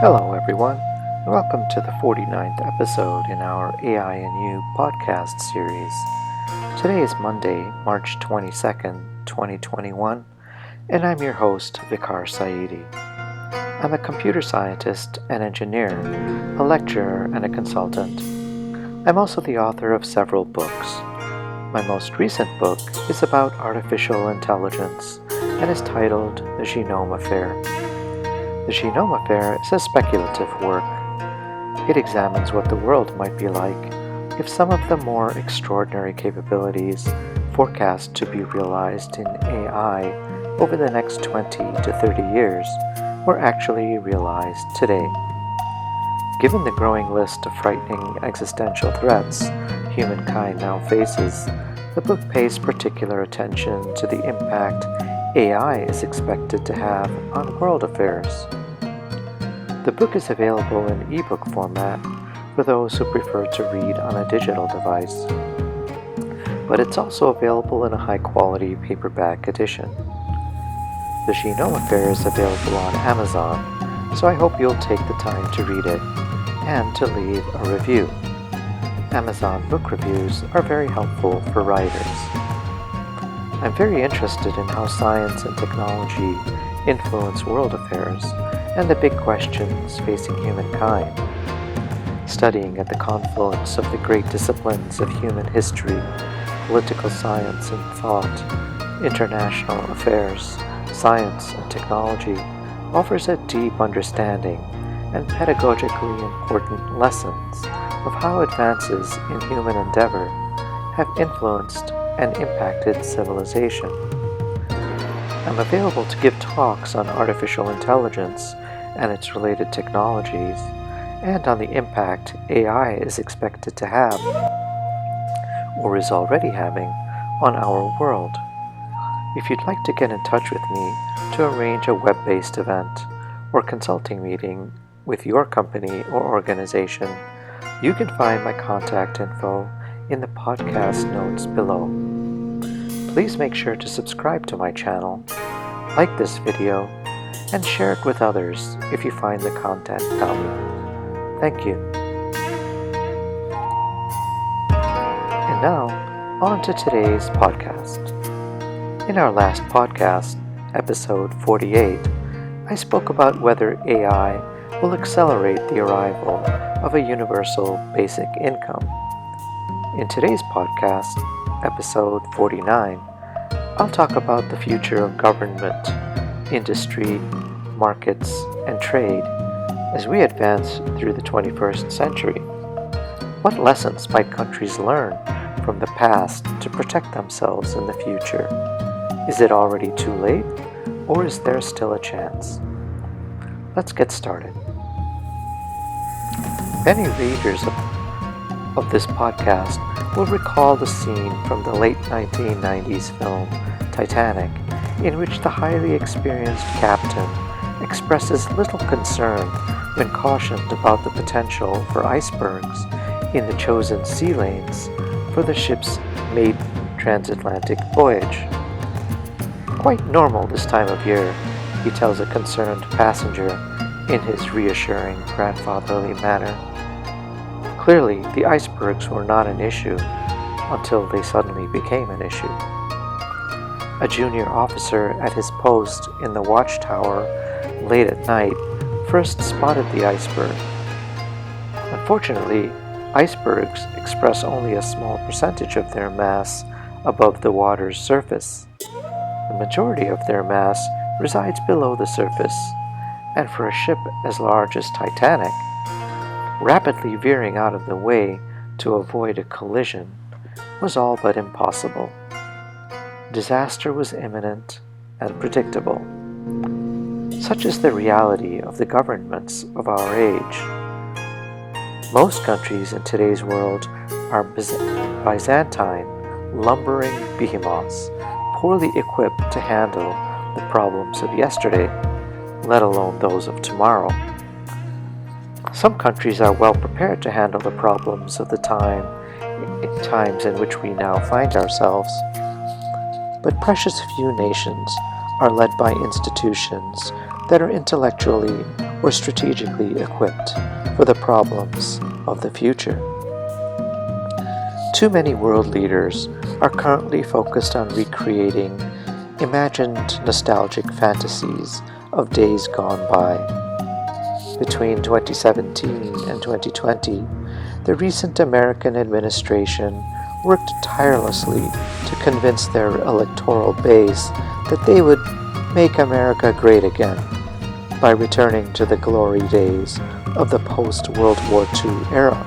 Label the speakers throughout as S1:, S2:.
S1: Hello, everyone, and welcome to the 49th episode in our AI and You podcast series. Today is Monday, March 22nd, 2021, and I'm your host, Vicar Saidi. I'm a computer scientist and engineer, a lecturer, and a consultant. I'm also the author of several books. My most recent book is about artificial intelligence and is titled The Genome Affair. The Genome Affair is a speculative work. It examines what the world might be like if some of the more extraordinary capabilities forecast to be realized in AI over the next 20 to 30 years were actually realized today. Given the growing list of frightening existential threats humankind now faces, the book pays particular attention to the impact AI is expected to have on world affairs. The book is available in ebook format for those who prefer to read on a digital device, but it's also available in a high-quality paperback edition. The Genome Affair is available on Amazon, so I hope you'll take the time to read it and to leave a review. Amazon book reviews are very helpful for writers. I'm very interested in how science and technology influence world affairs and the big questions facing humankind. Studying at the confluence of the great disciplines of human history, political science and thought, international affairs, science and technology offers a deep understanding and pedagogically important lessons of how advances in human endeavor have influenced and impacted civilization. I'm available to give talks on artificial intelligence and its related technologies, and on the impact AI is expected to have, or is already having, on our world. If you'd like to get in touch with me to arrange a web-based event or consulting meeting with your company or organization, you can find my contact info in the podcast notes below. Please make sure to subscribe to my channel, like this video, and share it with others if you find the content valuable. Thank you. And now, on to today's podcast. In our last podcast, episode 48, I spoke about whether AI will accelerate the arrival of a universal basic income. In today's podcast, episode 49, I'll talk about the future of government, industry, markets, and trade as we advance through the 21st century. What lessons might countries learn from the past to protect themselves in the future? Is it already too late, or is there still a chance? Let's get started. Many readers of this podcast will recall the scene from the late 1990s film Titanic, in which the highly experienced captain expresses little concern when cautioned about the potential for icebergs in the chosen sea lanes for the ship's maiden transatlantic voyage. Quite normal this time of year, he tells a concerned passenger in his reassuring grandfatherly manner. Clearly, the icebergs were not an issue until they suddenly became an issue. A junior officer at his post in the watchtower late at night first spotted the iceberg. Unfortunately, icebergs express only a small percentage of their mass above the water's surface. The majority of their mass resides below the surface, and for a ship as large as Titanic, rapidly veering out of the way to avoid a collision was all but impossible. Disaster was imminent and predictable. Such is the reality of the governments of our age. Most countries in today's world are Byzantine, lumbering behemoths, poorly equipped to handle the problems of yesterday, let alone those of tomorrow. Some countries are well prepared to handle the problems of the times in which we now find ourselves, but precious few nations are led by institutions that are intellectually or strategically equipped for the problems of the future. Too many world leaders are currently focused on recreating imagined nostalgic fantasies of days gone by. Between 2017 and 2020, the recent American administration worked tirelessly to convince their electoral base that they would make America great again by returning to the glory days of the post-World War II era.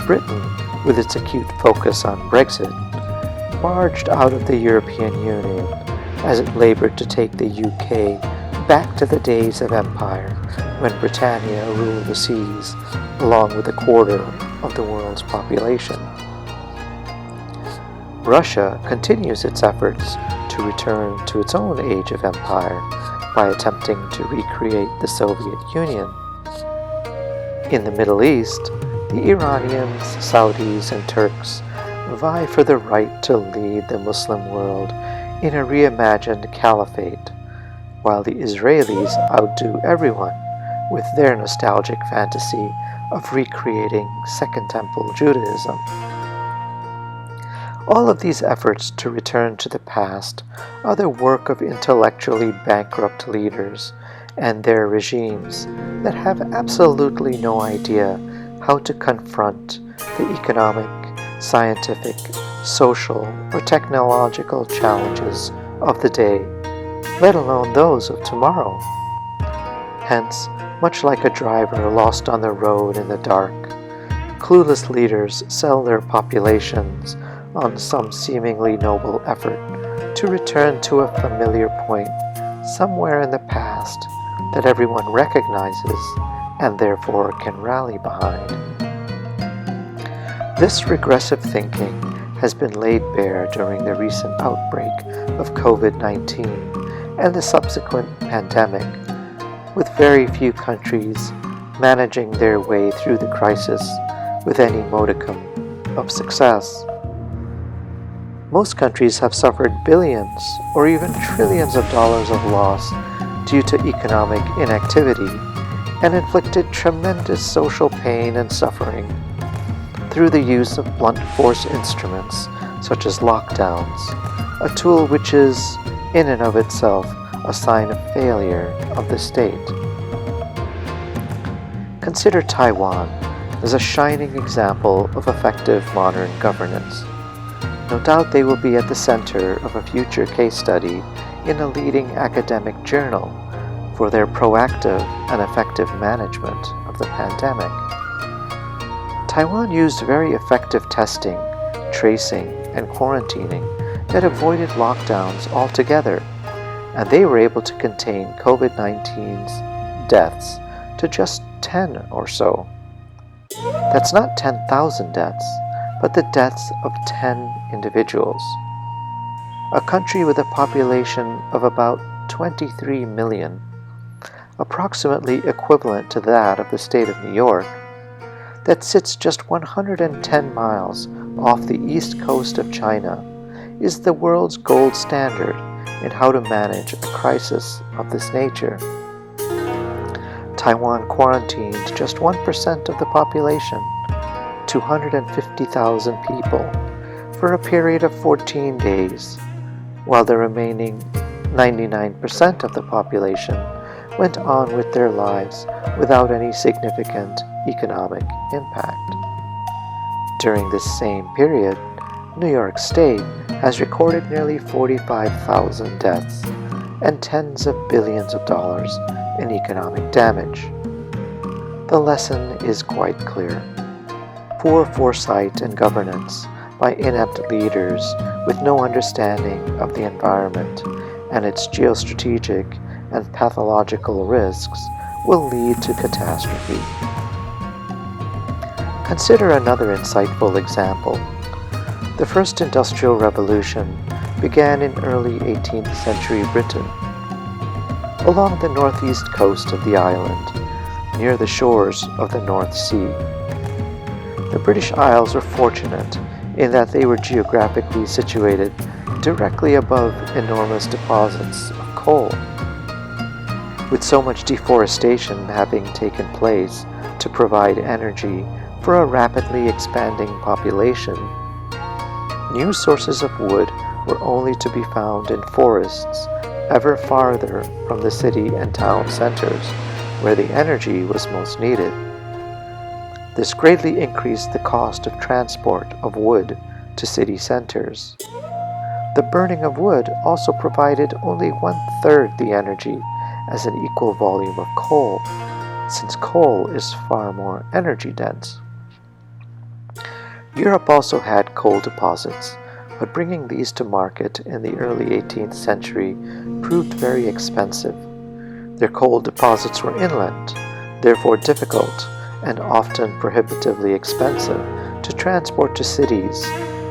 S1: Britain, with its acute focus on Brexit, barged out of the European Union as it labored to take the UK back to the days of empire when Britannia ruled the seas along with a quarter of the world's population. Russia continues its efforts to return to its own age of empire by attempting to recreate the Soviet Union. In the Middle East, the Iranians, Saudis, and Turks vie for the right to lead the Muslim world in a reimagined caliphate, while the Israelis outdo everyone with their nostalgic fantasy of recreating Second Temple Judaism. All of these efforts to return to the past are the work of intellectually bankrupt leaders and their regimes that have absolutely no idea how to confront the economic, scientific, social, or technological challenges of the day, let alone those of tomorrow. Hence, much like a driver lost on the road in the dark, clueless leaders sell their populations on some seemingly noble effort to return to a familiar point somewhere in the past that everyone recognizes and therefore can rally behind. This regressive thinking has been laid bare during the recent outbreak of COVID-19 and the subsequent pandemic, with very few countries managing their way through the crisis with any modicum of success. Most countries have suffered billions or even trillions of dollars of loss due to economic inactivity and inflicted tremendous social pain and suffering through the use of blunt force instruments such as lockdowns, a tool which is, in and of itself, a sign of failure of the state. Consider Taiwan as a shining example of effective modern governance. No doubt they will be at the center of a future case study in a leading academic journal for their proactive and effective management of the pandemic. Taiwan used very effective testing, tracing, and quarantining that avoided lockdowns altogether, and they were able to contain COVID-19's deaths to just 10 or so. That's not 10,000 deaths, but the deaths of 10 individuals. A country with a population of about 23 million, approximately equivalent to that of the state of New York, that sits just 110 miles off the east coast of China, is the world's gold standard in how to manage a crisis of this nature. Taiwan quarantined just 1% of the population, 250,000 people, for a period of 14 days, while the remaining 99% of the population went on with their lives without any significant economic impact. During this same period, New York State has recorded nearly 45,000 deaths and tens of billions of dollars in economic damage. The lesson is quite clear. Poor foresight and governance by inept leaders with no understanding of the environment and its geostrategic and pathological risks will lead to catastrophe. Consider another insightful example. The first industrial revolution began in early 18th century Britain, along the northeast coast of the island, near the shores of the North Sea. The British Isles were fortunate in that they were geographically situated directly above enormous deposits of coal. With so much deforestation having taken place to provide energy for a rapidly expanding population, new sources of wood were only to be found in forests ever farther from the city and town centers, where the energy was most needed. This greatly increased the cost of transport of wood to city centers. The burning of wood also provided only 1/3 the energy as an equal volume of coal, since coal is far more energy dense. Europe also had coal deposits, but bringing these to market in the early 18th century proved very expensive. Their coal deposits were inland, therefore difficult and often prohibitively expensive to transport to cities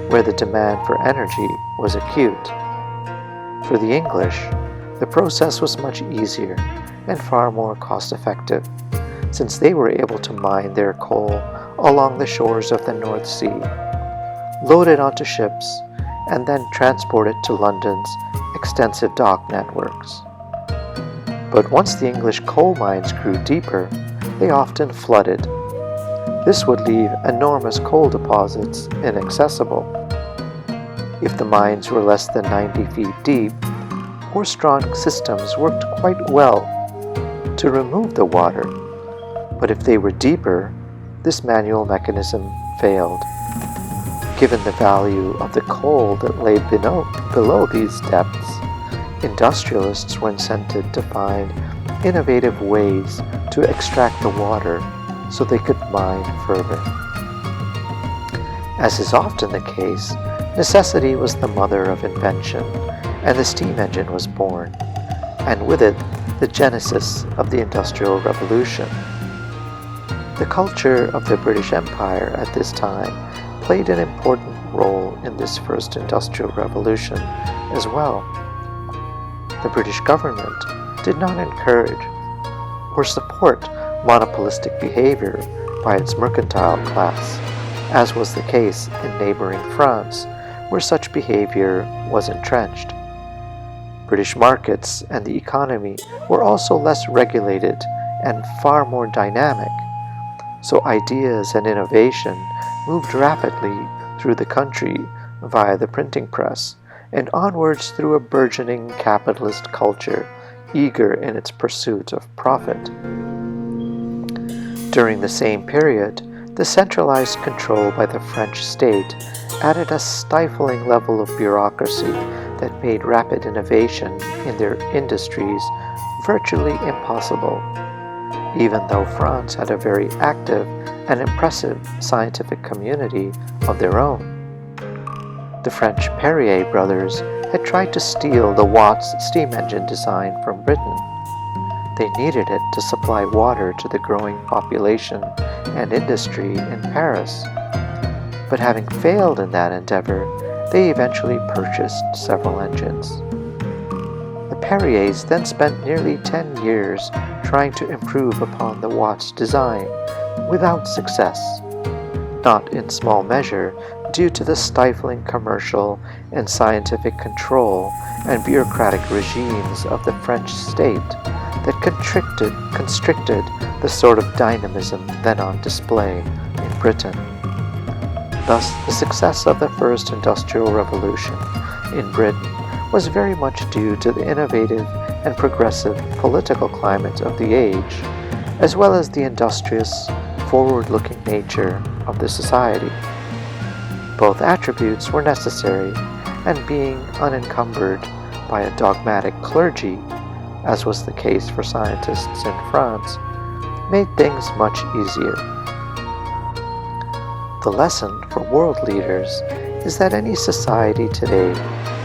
S1: where the demand for energy was acute. For the English, the process was much easier and far more cost-effective, since they were able to mine their coal along the shores of the North Sea, load it onto ships, and then transport it to London's extensive dock networks. But once the English coal mines grew deeper, they often flooded. This would leave enormous coal deposits inaccessible. If the mines were less than 90 feet deep, horse-drawn systems worked quite well to remove the water, but if they were deeper, this manual mechanism failed. Given the value of the coal that lay below these depths, industrialists were incented to find innovative ways to extract the water so they could mine further. As is often the case, necessity was the mother of invention, and the steam engine was born, and with it the genesis of the Industrial Revolution. The culture of the British Empire at this time played an important role in this first Industrial Revolution as well. The British government did not encourage or support monopolistic behavior by its mercantile class, as was the case in neighboring France, where such behavior was entrenched. British markets and the economy were also less regulated and far more dynamic, so ideas and innovation moved rapidly through the country via the printing press and onwards through a burgeoning capitalist culture eager in its pursuit of profit. During the same period, the centralized control by the French state added a stifling level of bureaucracy that made rapid innovation in their industries virtually impossible, even though France had a very active and impressive scientific community of their own. The French Perrier brothers had tried to steal the Watt's steam engine design from Britain. They needed it to supply water to the growing population and industry in Paris. But having failed in that endeavor, they eventually purchased several engines. The Perriers then spent nearly 10 years trying to improve upon the Watt's design, without success, not in small measure due to the stifling commercial and scientific control and bureaucratic regimes of the French state that constricted the sort of dynamism then on display in Britain. Thus, the success of the first Industrial Revolution in Britain was very much due to the innovative and progressive political climate of the age, as well as the industrious, forward-looking nature of the society. Both attributes were necessary, and being unencumbered by a dogmatic clergy, as was the case for scientists in France, made things much easier. The lesson for world leaders is that any society today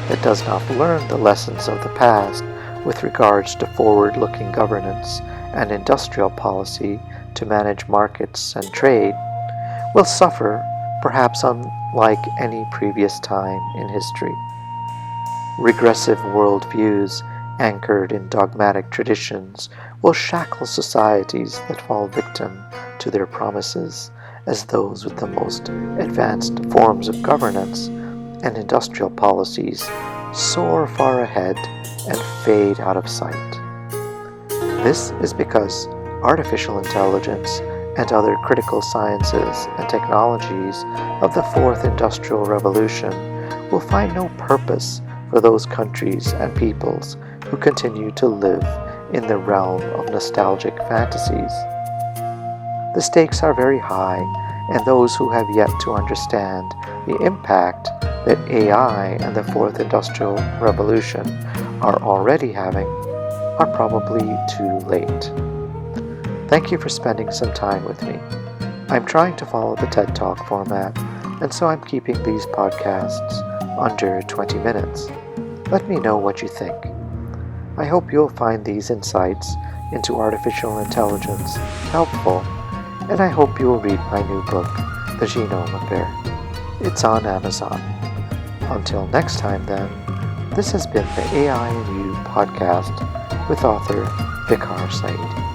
S1: that does not learn the lessons of the past with regards to forward-looking governance and industrial policy to manage markets and trade will suffer, perhaps unlike any previous time in history. Regressive worldviews anchored in dogmatic traditions will shackle societies that fall victim to their promises, as those with the most advanced forms of governance and industrial policies soar far ahead and fade out of sight. This is because artificial intelligence and other critical sciences and technologies of the fourth industrial revolution will find no purpose for those countries and peoples who continue to live in the realm of nostalgic fantasies. The stakes are very high, and those who have yet to understand the impact that AI and the fourth industrial revolution are already having are probably too late. Thank you for spending some time with me. I'm trying to follow the TED Talk format, and so I'm keeping these podcasts under 20 minutes. Let me know what you think. I hope you'll find these insights into artificial intelligence helpful, and I hope you will read my new book, The Genome Affair. It's on Amazon. Until next time then, this has been the AI and You podcast with author Vicar Said.